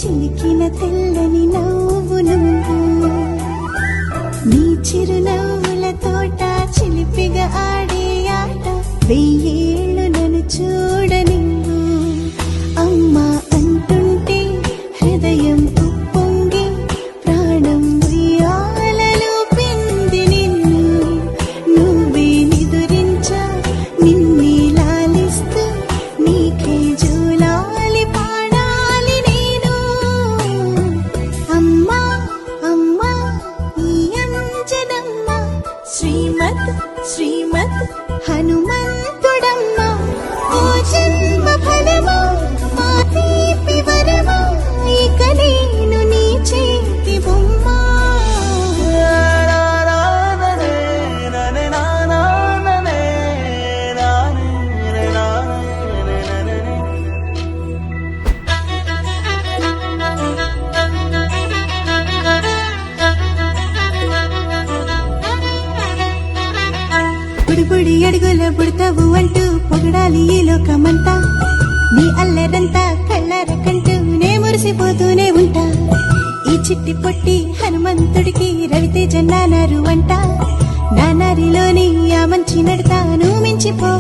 చిలికిన తెల్లని నవ్వు నువ్వు నీ చిరునవ్వుల తోట చిలిపిగా ఆడే ఆట వెయ్యేళ్ళు నన్ను చూడని అమ్మా అంటుంటే హృదయం ఉప్పొంగి ప్రాణం ఉయ్యాలలో పింది నిన్ను నువ్వే నిదురించా నిన్నే లాలిస్తూ నీకే జోలాలి పాడాలి నేను అమ్మా అమ్మా ఈ అంజనమ్మ శ్రీమత్ శ్రీమత్ హనుమంతుడమ్మ ఓ జన్మ ఫలమా మా తీపి వరమా ఇక నేను నీ చేతి బొమ్మ బుడిబుడి అడుగుల బుడతావు అంటూ పొగడాలి ఈ లోకమంతా నీ అల్లరంతా కళ్ళారకంటూ నే మురిసిపోతూనే ఉంటా ఈ చిట్టి పొట్టి హనుమంతుడికి రవితేజ నానారు అంట నానారిలోని ఆ మంచి నడతా నువ్వు మించిపో